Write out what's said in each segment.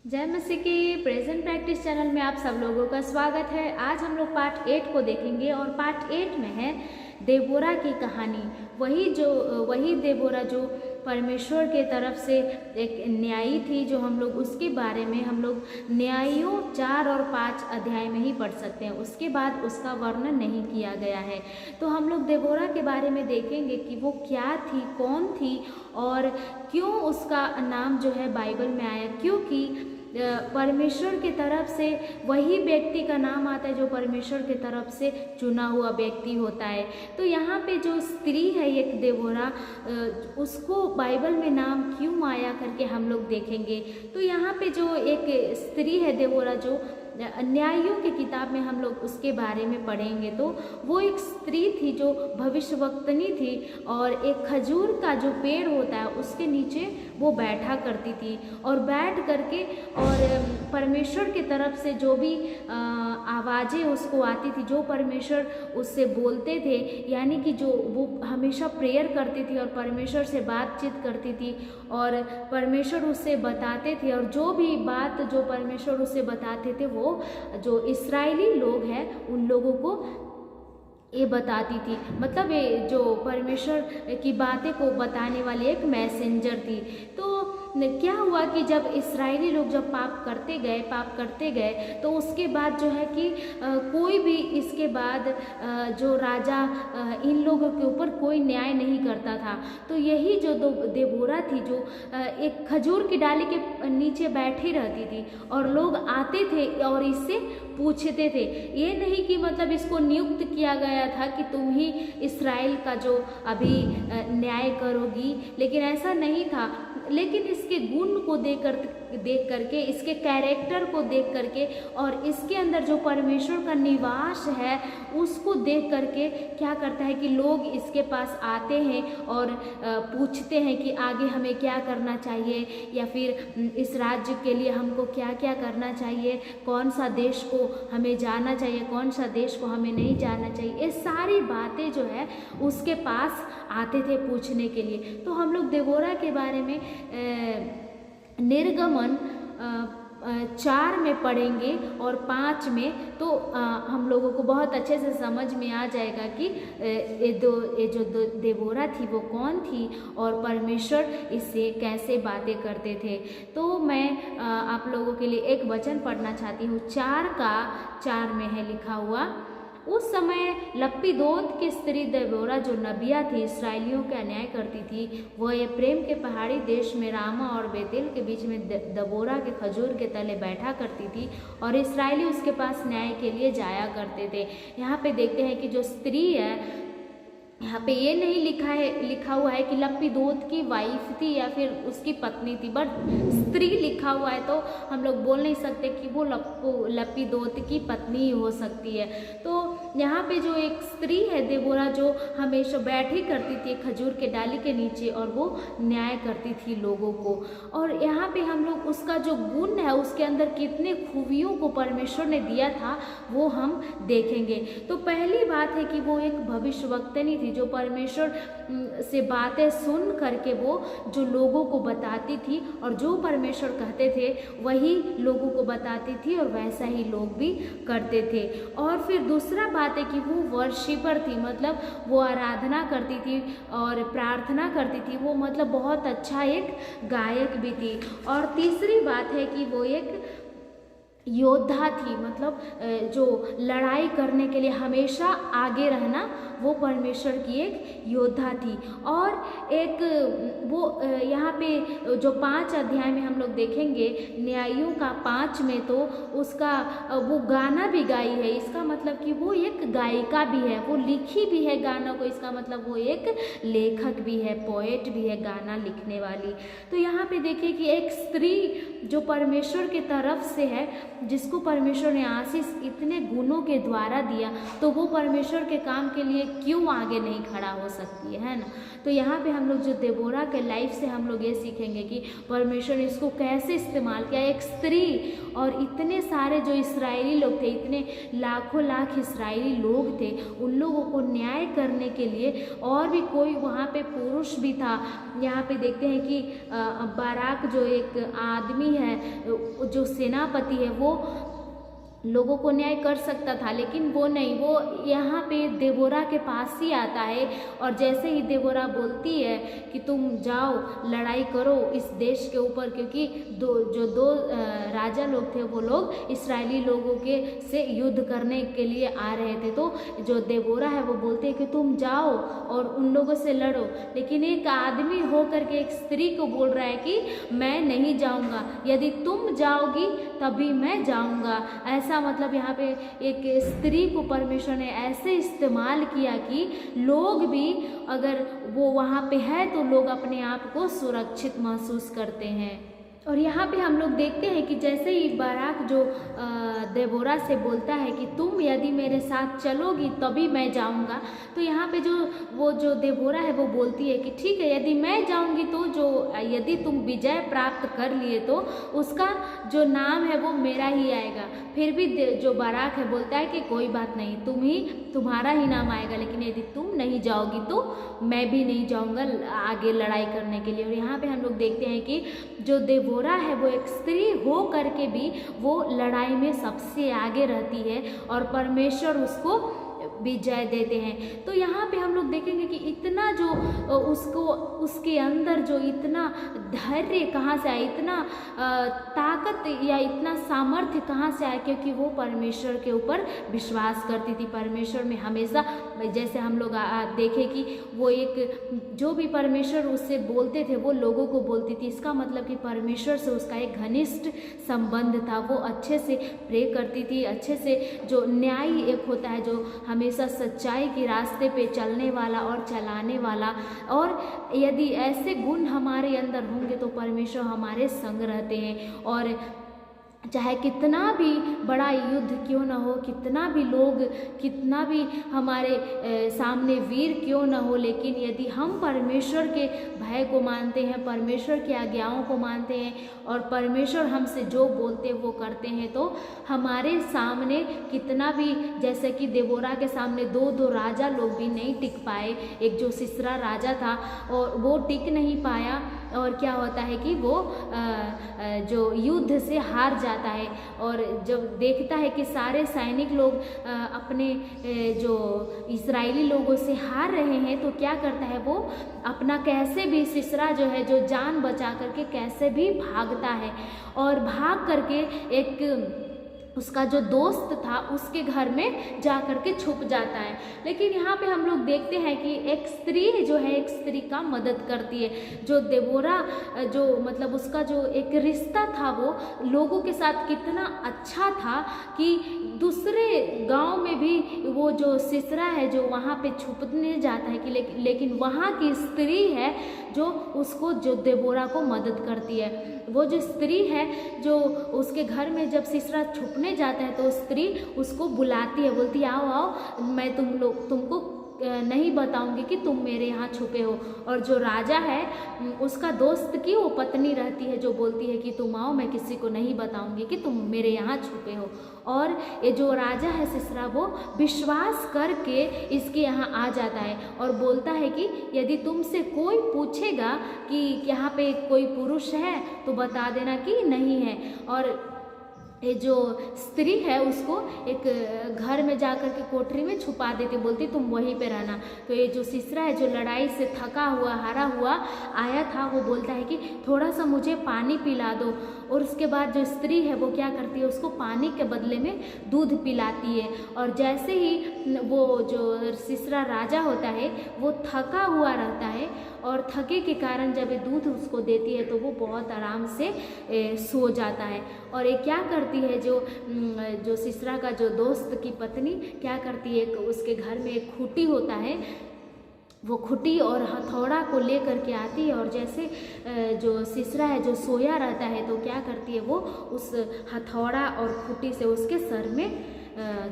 जय मसीह की present practice channel में आप सब लोगों का स्वागत है। आज हम लोग पार्ट 8 को देखेंगे और पार्ट 8 में है देबोरा की कहानी। वही देबोरा जो परमेश्वर के तरफ से एक न्यायी थी, जो हम लोग उसके बारे में हम लोग न्यायियों 4 और 5 अध्याय में ही पढ़ सकते हैं। उसके बाद उसका वर्णन नहीं किया गया है। तो हम लोग देबोरा के बारे में देखेंगे कि वो क्या थी, कौन थी और क्यों उसका नाम जो है बाइबल में आया। क्योंकि परमेश्वर की तरफ से वही व्यक्ति का नाम आता है जो परमेश्वर की तरफ से चुना हुआ व्यक्ति होता है। तो यहाँ पे जो स्त्री है एक देबोरा, उसको बाइबल में नाम क्यों आया करके हम लोग देखेंगे। तो यहाँ पे जो एक स्त्री है देबोरा, जो न्यायियों की किताब में हम लोग उसके बारे में पढ़ेंगे, तो वो एक स्त्री थी जो भविष्यवक्तनी थी और एक खजूर का जो पेड़ होता है उसके नीचे वो बैठा करती थी और बैठ करके और परमेश्वर की तरफ से जो भी आवाज़ें उसको आती थी, जो परमेश्वर उससे बोलते थे, यानी कि जो वो हमेशा प्रेयर करती थी और परमेश्वर से बातचीत करती थी और परमेश्वर उससे बताते थे। और जो भी बात जो परमेश्वर उससे बताते थे वो जो इस्राएली लोग हैं उन लोगों को ये बताती थी। मतलब ये जो परमेश्वर की बातें को बताने वाली एक मैसेंजर थी। तो क्या हुआ कि जब इस्राएली लोग जब पाप करते गए तो उसके बाद जो है कि कोई भी इसके बाद जो राजा इन लोगों के ऊपर कोई न्याय नहीं करता था। तो यही जो देबोरा थी, जो एक खजूर की डाली के नीचे बैठी रहती थी और लोग आते थे और इससे पूछते थे। ये नहीं कि मतलब इसको नियुक्त किया गया था कि तुम ही इस्राएल का जो अभी न्याय करोगी, लेकिन ऐसा नहीं था। लेकिन इसके गुण को देख करके, इसके कैरेक्टर को देख करके और इसके अंदर जो परमेश्वर का निवास है उसको देख करके क्या करता है कि लोग इसके पास आते हैं और पूछते हैं कि आगे हमें क्या करना चाहिए, या फिर इस राज्य के लिए हमको क्या क्या करना चाहिए, कौन सा देश को हमें जाना चाहिए, कौन सा देश को हमें नहीं जाना चाहिए। ये सारी बातें जो है उसके पास आते थे पूछने के लिए। तो हम लोग देबोरा के बारे में निर्गमन 4 में पढ़ेंगे और 5 में तो हम लोगों को बहुत अच्छे से समझ में आ जाएगा कि ये जो देबोरा थी वो कौन थी और परमेश्वर इससे कैसे बातें करते थे। तो मैं आप लोगों के लिए एक वचन पढ़ना चाहती हूँ। 4 में है लिखा हुआ। उस समय लप्पीदोत की स्त्री देबोरा जो नबिया थी, इसराइलियों का न्याय करती थी। वह एफ्रेम के पहाड़ी देश में रामा और बेतेल के बीच में दबोरा के खजूर के तले बैठा करती थी और इसराइली उसके पास न्याय के लिए जाया करते थे। यहाँ पे देखते हैं कि जो स्त्री है, यहाँ पे ये नहीं लिखा हुआ है कि लप्पीदोत की वाइफ थी या फिर उसकी पत्नी थी, बट स्त्री लिखा हुआ है। तो हम लोग बोल नहीं सकते कि वो लप्पीदोत की पत्नी ही हो सकती है। तो यहाँ पे जो एक स्त्री है देबोरा, जो हमेशा बैठी करती थी खजूर के डाली के नीचे और वो न्याय करती थी लोगों को। और यहाँ पे हम लोग उसका जो गुण है, उसके अंदर कितने खूबियों को परमेश्वर ने दिया था वो हम देखेंगे। तो पहली बात है कि वो एक भविष्यवक्तनी थी जो परमेश्वर से बातें सुन करके वो जो लोगों को बताती थी और जो परमेश्वर कहते थे वही लोगों को बताती थी और वैसा ही लोग भी करते थे। और फिर दूसरा बात है कि वो वर्शिपर थी, मतलब वो आराधना करती थी और प्रार्थना करती थी। वो मतलब बहुत अच्छा एक गायक भी थी। और तीसरी बात है कि वो एक योद्धा थी, मतलब जो लड़ाई करने के लिए हमेशा आगे रहना, वो परमेश्वर की एक योद्धा थी। और एक वो यहाँ पे जो 5 अध्याय में हम लोग देखेंगे न्यायियों का 5 में, तो उसका वो गाना भी गाई है। इसका मतलब कि वो एक गायिका भी है, वो लिखी भी है गाना को। इसका मतलब वो एक लेखक भी है, पोएट भी है, गाना लिखने वाली। तो यहाँ पे देखिए कि एक स्त्री जो परमेश्वर की तरफ से है जिसको परमेश्वर ने आशीष इतने गुणों के द्वारा दिया, तो वो परमेश्वर के काम के लिए क्यों आगे नहीं खड़ा हो सकती है ना। तो यहाँ पे हम लोग जो देबोरा के लाइफ से हम लोग ये सीखेंगे कि परमेश्वर ने इसको कैसे इस्तेमाल किया। एक स्त्री और इतने सारे जो इस्राएली लोग थे, इतने लाखों लाख इस्राएली लोग थे, उन लोगों को न्याय करने के लिए, और भी कोई वहाँ पे पुरुष भी था। यहाँ पे देखते हैं कि बाराक जो एक आदमी है, जो सेनापति है, वो लोगों को न्याय कर सकता था, लेकिन वो नहीं, वो यहाँ पे देबोरा के पास ही आता है। और जैसे ही देबोरा बोलती है कि तुम जाओ लड़ाई करो इस देश के ऊपर, क्योंकि दो राजा लोग थे, वो लोग इस्राएली लोगों के से युद्ध करने के लिए आ रहे थे। तो जो देबोरा है वो बोलते हैं कि तुम जाओ और उन लोगों से लड़ो, लेकिन एक आदमी होकर के एक स्त्री को बोल रहा है कि मैं नहीं जाऊँगा, यदि तुम जाओगी तभी मैं जाऊँगा। ऐसा मतलब यहाँ पे एक स्त्री को परमेश्वर ने ऐसे इस्तेमाल किया कि लोग भी अगर वो वहाँ पे है तो लोग अपने आप को सुरक्षित महसूस करते हैं। और यहाँ पे हम लोग देखते हैं कि जैसे ही बाराक जो देबोरा से बोलता है कि तुम यदि मेरे साथ चलोगी तभी मैं जाऊँगा, तो यहाँ पे जो देबोरा है वो बोलती है कि ठीक है, यदि मैं जाऊँगी तो यदि तुम विजय प्राप्त कर लिए तो उसका जो नाम है वो मेरा ही आएगा। फिर भी जो बाराक है बोलता है कि कोई बात नहीं, तुम्हारा ही नाम आएगा, लेकिन यदि तुम नहीं जाओगी तो मैं भी नहीं जाऊँगा आगे लड़ाई करने के लिए। और यहाँ पे हम लोग देखते हैं कि जो देबोरा है वो एक स्त्री हो करके भी वो लड़ाई में सबसे आगे रहती है और परमेश्वर उसको विजय देते हैं। तो यहाँ पे हम लोग देखेंगे कि इतना जो उसके अंदर जो इतना धैर्य कहाँ से आया, इतना ताकत या इतना सामर्थ्य कहाँ से आया, क्योंकि वो परमेश्वर के ऊपर विश्वास करती थी। परमेश्वर में हमेशा, जैसे हम लोग देखें कि वो एक जो भी परमेश्वर उससे बोलते थे वो लोगों को बोलती थी। इसका मतलब कि परमेश्वर से उसका एक घनिष्ठ संबंध था। वो अच्छे से प्रे करती थी, अच्छे से जो न्यायी एक होता है, जो हमेशा सच्चाई के रास्ते पे चलने वाला और चलाने वाला। और यदि ऐसे गुण हमारे अंदर होंगे तो परमेश्वर हमारे संग रहते हैं। और चाहे कितना भी बड़ा युद्ध क्यों ना हो, कितना भी लोग, कितना भी हमारे सामने वीर क्यों ना हो, लेकिन यदि हम परमेश्वर के भय को मानते हैं, परमेश्वर की आज्ञाओं को मानते हैं और परमेश्वर हमसे जो बोलते हैं वो करते हैं, तो हमारे सामने कितना भी, जैसे कि देबोरा के सामने दो राजा लोग भी नहीं टिक पाए। एक जो सिसरा राजा था और वो टिक नहीं पाया, और क्या होता है कि वो जो युद्ध से हार जाता है। और जब देखता है कि सारे सैनिक लोग अपने जो इस्राएली लोगों से हार रहे हैं, तो क्या करता है, वो अपना कैसे भी सिसरा जो है, जो जान बचा करके कैसे भी भागता है और भाग करके एक उसका जो दोस्त था उसके घर में जा कर के छुप जाता है। लेकिन यहाँ पे हम लोग देखते हैं कि एक स्त्री जो है, एक स्त्री का मदद करती है। जो देबोरा जो मतलब उसका जो एक रिश्ता था वो लोगों के साथ कितना अच्छा था कि दूसरे गांव में भी वो जो सिसरा है जो वहाँ पे छुपने जाता है कि लेकिन वहाँ की स्त्री है जो उसको, जो देबोरा को मदद करती है। वो जो स्त्री है जो उसके घर में जब सिसरा छुपने जाता है तो स्त्री उसको बुलाती है, बोलती है आओ आओ, मैं तुमको नहीं बताऊंगी कि तुम मेरे यहाँ छुपे हो। और जो राजा है उसका दोस्त की वो पत्नी रहती है जो बोलती है कि तुम आओ, मैं किसी को नहीं बताऊंगी कि तुम मेरे यहाँ छुपे हो। और ये जो राजा है सिसरा वो विश्वास करके इसके यहाँ आ जाता है और बोलता है कि यदि तुमसे कोई पूछेगा कि यहाँ पे कोई पुरुष है तो बता देना कि नहीं है। और ये जो स्त्री है उसको एक घर में जाकर के कोठरी में छुपा देती, बोलती तुम वहीं पे रहना। तो ये जो सिसरा है जो लड़ाई से थका हुआ, हारा हुआ आया था, वो बोलता है कि थोड़ा सा मुझे पानी पिला दो। और उसके बाद जो स्त्री है वो क्या करती है, उसको पानी के बदले में दूध पिलाती है। और जैसे ही वो जो सिसरा राजा होता है वो थका हुआ रहता है और थके के कारण जब ये दूध उसको देती है तो वो बहुत आराम से सो जाता है। और ये क्या करती है, जो सिसरा का जो दोस्त की पत्नी क्या करती है, उसके घर में एक खूंटी होता है, वो खुटी और हथौड़ा को ले करके आती है। और जैसे जो सिसरा है जो सोया रहता है तो क्या करती है वो उस हथौड़ा और खूंटी से उसके सर में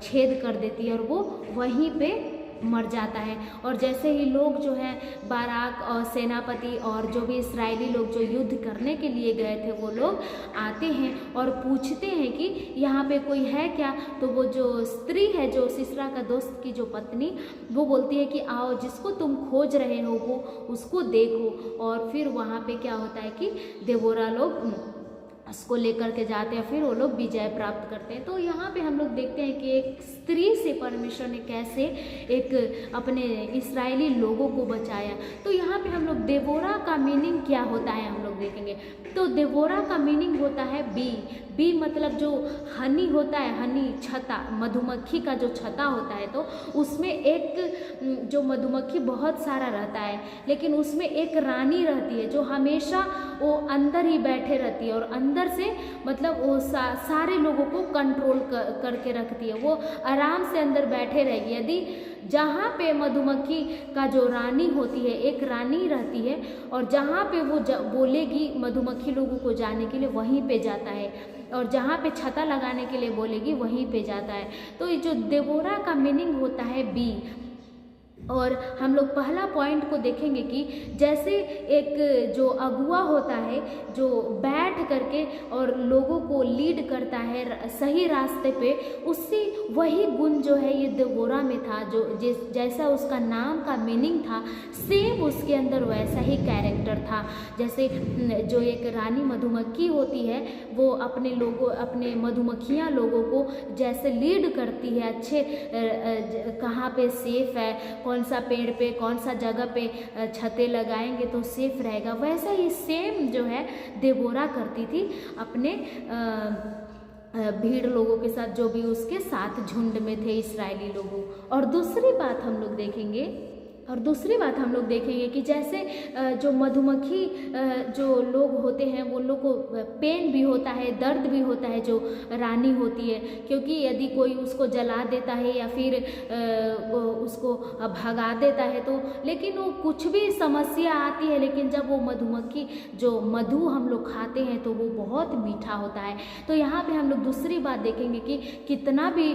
छेद कर देती है और वो वहीं पे मर जाता है। और जैसे ही लोग जो है बाराक और सेनापति और जो भी इस्राएली लोग जो युद्ध करने के लिए गए थे वो लोग आते हैं और पूछते हैं कि यहाँ पे कोई है क्या। तो वो जो स्त्री है, जो सिसरा का दोस्त की जो पत्नी, वो बोलती है कि आओ, जिसको तुम खोज रहे हो वो उसको देखो। और फिर वहाँ पे क्या होता है कि देबोरा लोग उसको लेकर के जाते हैं, फिर वो लोग विजय प्राप्त करते हैं। तो यहाँ पे हम लोग देखते हैं कि एक स्त्री से परमेश्वर ने कैसे एक अपने इस्राएली लोगों को बचाया। तो यहाँ पे हम लोग देबोरा का मीनिंग क्या होता है हम लोग देखेंगे। तो देबोरा का मीनिंग होता है बी। बी मतलब जो हनी होता है, हनी छता, मधुमक्खी का जो छता होता है, तो उसमें एक जो मधुमक्खी बहुत सारा रहता है, लेकिन उसमें एक रानी रहती है जो हमेशा वो अंदर ही बैठे रहती है और अंदर से मतलब वो सारे लोगों को कंट्रोल करके रखती है। वो आराम से अंदर बैठे रहेगी। यदि जहाँ पे मधुमक्खी का जो रानी होती है, एक रानी रहती है और जहाँ पे वो बोलेगी मधुमक्खी लोगों को जाने के लिए वहीं पे जाता है, और जहाँ पे छता लगाने के लिए बोलेगी वहीं पे जाता है। तो ये जो देबोरा का मीनिंग होता है बी। और हम लोग पहला पॉइंट को देखेंगे कि जैसे एक जो अगुआ होता है जो बैठ करके और लोगों को लीड करता है सही रास्ते पे, उससे वही गुण जो है ये देबोरा में था। जो जैसा उसका नाम का मीनिंग था, सेम उसके अंदर वैसा ही कैरेक्टर था। जैसे जो एक रानी मधुमक्खी होती है वो अपने लोगों, अपने मधुमक्खियाँ लोगों को जैसे लीड करती है, अच्छे कहाँ पे सेफ है, कौन सा पेड़ पे, कौन सा जगह पे छतें लगाएंगे तो सेफ रहेगा, वैसा ही सेम जो है देबोरा करती थी अपने भीड़ लोगों के साथ, जो भी उसके साथ झुंड में थे इस्राएली लोगों। और दूसरी बात हम लोग देखेंगे कि जैसे जो मधुमक्खी जो लोग होते हैं वो लोग को पेन भी होता है, दर्द भी होता है जो रानी होती है, क्योंकि यदि कोई उसको जला देता है या फिर उसको भगा देता है तो, लेकिन वो कुछ भी समस्या आती है, लेकिन जब वो मधुमक्खी जो मधु हम लोग खाते हैं तो वो बहुत मीठा होता है। तो यहाँ पे हम लोग दूसरी बात देखेंगे कि कितना भी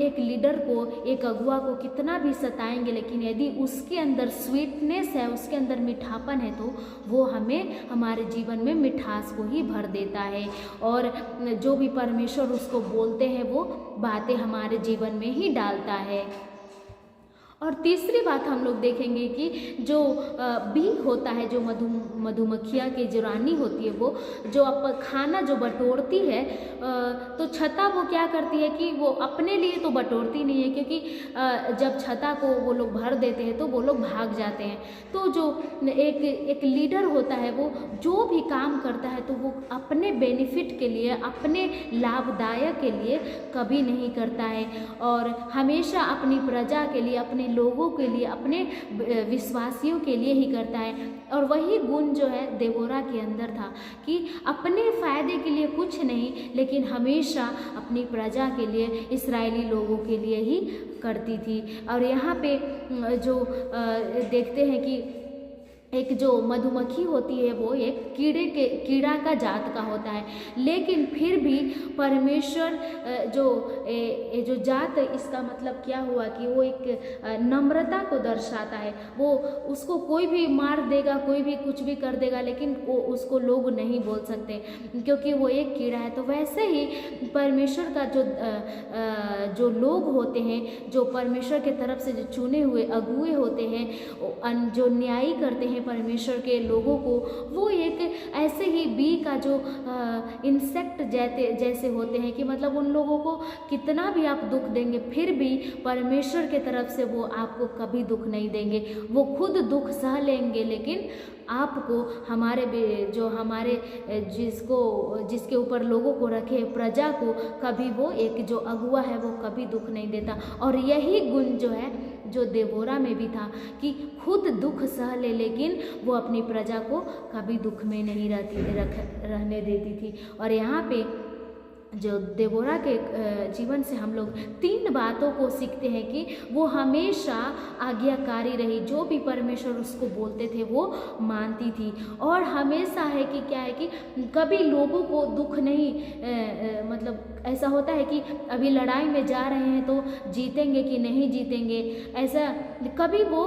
एक लीडर को, एक अगुआ को कितना भी सताएंगे, लेकिन यदि उसके अंदर स्वीटनेस है, उसके अंदर मीठापन है, तो वो हमें हमारे जीवन में मिठास को ही भर देता है और जो भी परमेश्वर उसको बोलते हैं वो बातें हमारे जीवन में ही डालता है। और तीसरी बात हम लोग देखेंगे कि जो बी होता है, जो मधुमक्खियाँ की जो रानी होती है, वो जो खाना जो बटोरती है, तो छता वो क्या करती है कि वो अपने लिए तो बटोरती नहीं है, क्योंकि जब छता को वो लोग भर देते हैं तो वो लोग भाग जाते हैं। तो जो एक लीडर होता है वो जो भी काम करता है तो वो अपने बेनिफिट के लिए, अपने लाभदायक के लिए कभी नहीं करता है और हमेशा अपनी प्रजा के लिए, अपने लोगों के लिए, अपने विश्वासियों के लिए ही करता है। और वही गुण जो है देबोरा के अंदर था कि अपने फायदे के लिए कुछ नहीं, लेकिन हमेशा अपनी प्रजा के लिए, इस्राएली लोगों के लिए ही करती थी। और यहाँ पे जो देखते हैं कि एक जो मधुमक्खी होती है वो एक कीड़ा का जात का होता है, लेकिन फिर भी परमेश्वर जो जात, इसका मतलब क्या हुआ कि वो एक नम्रता को दर्शाता है। वो उसको कोई भी मार देगा, कोई भी कुछ भी कर देगा, लेकिन वो उसको लोग नहीं बोल सकते क्योंकि वो एक कीड़ा है। तो वैसे ही परमेश्वर का जो लोग होते हैं, जो परमेश्वर के तरफ से जो चुने हुए अगुए होते हैं, जो न्याय करते हैं परमेश्वर के लोगों को, वो एक ऐसे ही बी का जो इंसेक्ट जैसे होते हैं कि मतलब उन लोगों को कितना भी आप दुख देंगे फिर भी परमेश्वर के तरफ से वो आपको कभी दुख नहीं देंगे। वो खुद दुख सह लेंगे, लेकिन आपको हमारे जिसके ऊपर लोगों को रखे, प्रजा को, कभी वो एक जो अगुआ है वो कभी दुख नहीं देता। और यही गुण जो है जो देबोरा में भी था कि खुद दुख सह ले, लेकिन वो अपनी प्रजा को कभी दुख में नहीं रहने देती थी। और यहाँ पे जो देबोरा के जीवन से हम लोग 3 बातों को सीखते हैं कि वो हमेशा आज्ञाकारी रही, जो भी परमेश्वर उसको बोलते थे वो मानती थी। और हमेशा है कि क्या है कि कभी लोगों को दुख नहीं, मतलब ऐसा होता है कि अभी लड़ाई में जा रहे हैं तो जीतेंगे कि नहीं जीतेंगे, ऐसा कभी वो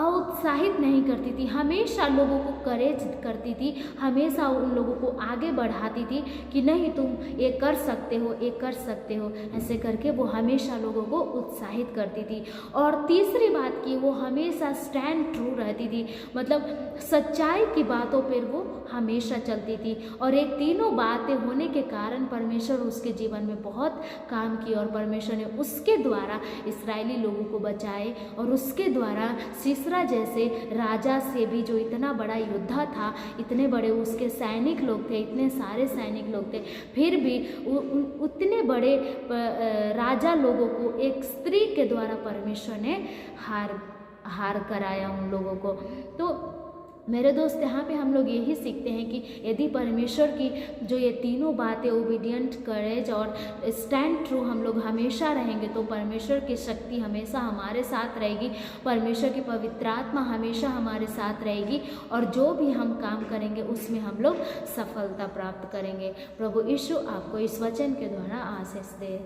उत्साहित नहीं करती थी, हमेशा लोगों को करेज करती थी, हमेशा उन लोगों को आगे बढ़ाती थी कि नहीं तुम ये कर सकते हो, ये कर सकते हो, ऐसे करके वो हमेशा लोगों को उत्साहित करती थी। और तीसरी बात की वो हमेशा स्टैंड ट्रू रहती थी, मतलब सच्चाई की बातों पर वो हमेशा चलती थी। और ये तीनों बातें होने के कारण परमेश्वर उसके जीवन में बहुत काम किए और परमेश्वर ने उसके द्वारा इस्राएली लोगों को बचाए और उसके द्वारा सीसरा जैसे राजा से भी, जो इतना बड़ा योद्धा था, इतने बड़े उसके सैनिक लोग थे, इतने सारे सैनिक लोग थे, फिर भी उतने बड़े राजा लोगों को एक स्त्री के द्वारा परमेश्वर ने हार कराया उन लोगों को। तो मेरे दोस्त, यहाँ पे हम लोग यही सीखते हैं कि यदि परमेश्वर की जो ये तीनों बातें, ओबीडियंट, करेज और स्टैंड ट्रू, हम लोग हमेशा रहेंगे तो परमेश्वर की शक्ति हमेशा हमारे साथ रहेगी, परमेश्वर की पवित्र आत्मा हमेशा हमारे साथ रहेगी और जो भी हम काम करेंगे उसमें हम लोग सफलता प्राप्त करेंगे। प्रभु यीशु आपको इस वचन के द्वारा आशीष दे।